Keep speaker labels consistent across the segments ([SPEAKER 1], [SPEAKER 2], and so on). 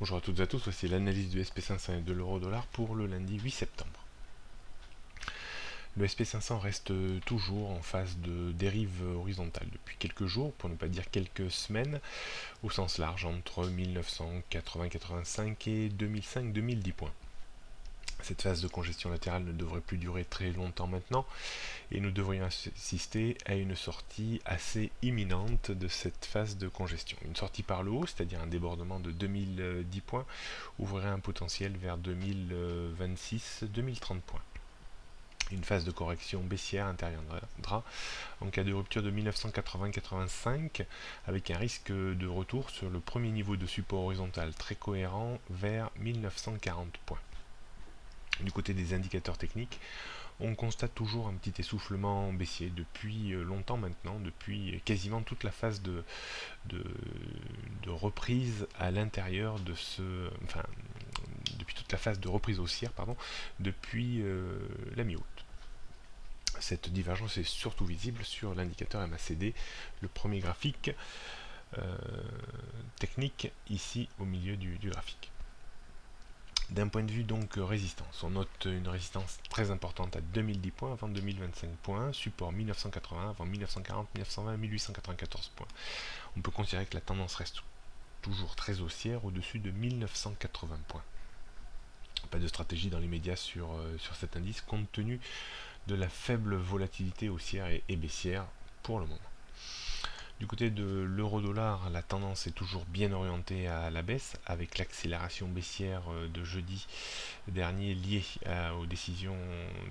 [SPEAKER 1] Bonjour à toutes et à tous, voici l'analyse du SP500 et de l'euro-dollar pour le lundi 8 septembre. Le SP500 reste toujours en phase de dérive horizontale depuis quelques jours, pour ne pas dire quelques semaines, au sens large, entre 1980-85 et 2005-2010 points. Cette phase de congestion latérale ne devrait plus durer très longtemps maintenant, et nous devrions assister à une sortie assez imminente de cette phase de congestion. Une sortie par le haut, c'est-à-dire un débordement de 2010 points, ouvrirait un potentiel vers 2026-2030 points. Une phase de correction baissière interviendra en cas de rupture de 1980-85 avec un risque de retour sur le premier niveau de support horizontal très cohérent vers 1940 points. Du côté des indicateurs techniques, on constate toujours un petit essoufflement baissier depuis longtemps maintenant, depuis quasiment toute la phase de, de reprise à l'intérieur de ce... Enfin, depuis toute la phase de reprise haussière, pardon, depuis la mi-août. Cette divergence est surtout visible sur l'indicateur MACD, le premier graphique technique ici au milieu du graphique. D'un point de vue donc résistance, on note une résistance très importante à 2010 points avant 2025 points, support 1980 avant 1940, 1920, 1894 points. On peut considérer que la tendance reste toujours très haussière au-dessus de 1980 points. Pas de stratégie dans les médias sur cet indice compte tenu de la faible volatilité haussière et baissière pour le moment. Du côté de l'euro-dollar, la tendance est toujours bien orientée à la baisse, avec l'accélération baissière de jeudi dernier liée aux décisions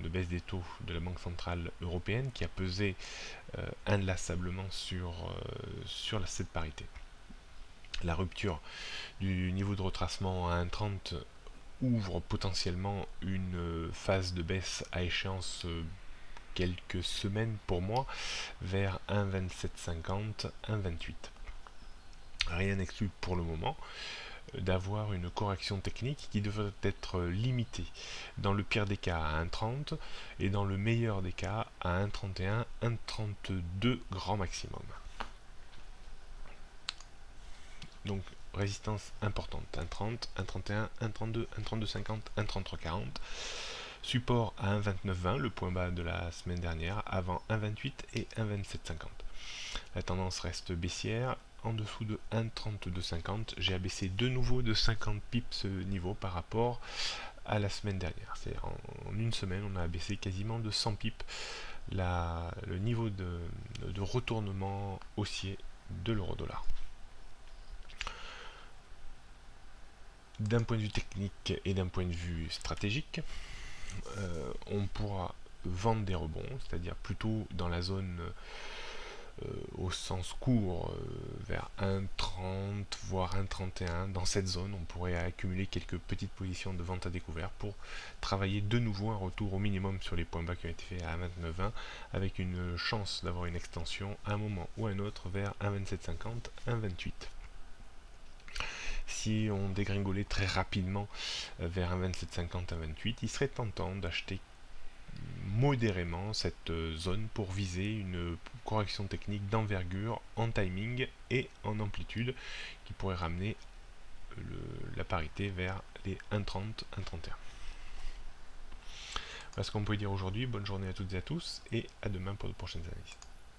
[SPEAKER 1] de baisse des taux de la Banque Centrale Européenne, qui a pesé inlassablement sur cette parité. La rupture du niveau de retracement à 1,30 ouvre potentiellement une phase de baisse à échéance quelques semaines pour moi vers 1,2750, 1,28. Rien n'exclut pour le moment d'avoir une correction technique qui devrait être limitée dans le pire des cas à 1,30 et dans le meilleur des cas à 1,31, 1,32 grand maximum. Donc résistance importante, 1,30, 1,31, 1,32, 1,3250, 1,3340. Support à 1,2920, le point bas de la semaine dernière, avant 1,28 et 1,2750. La tendance reste baissière, en dessous de 1,3250. J'ai abaissé de nouveau de 50 pips ce niveau par rapport à la semaine dernière. C'est en une semaine, on a abaissé quasiment de 100 pips le niveau de retournement haussier de l'euro-dollar. D'un point de vue technique et d'un point de vue stratégique, on pourra vendre des rebonds, c'est-à-dire plutôt dans la zone au sens court vers 1,30 voire 1,31. Dans cette zone, on pourrait accumuler quelques petites positions de vente à découvert pour travailler de nouveau un retour au minimum sur les points bas qui ont été faits à 1,2920 avec une chance d'avoir une extension à un moment ou à un autre vers 1,2750, 1,28. Si on dégringolait très rapidement vers 1,2750, 1,28, il serait tentant d'acheter modérément cette zone pour viser une correction technique d'envergure en timing et en amplitude qui pourrait ramener la parité vers les 1,30, 1,31. Voilà ce qu'on peut dire aujourd'hui. Bonne journée à toutes et à tous et à demain pour de prochaines analyses.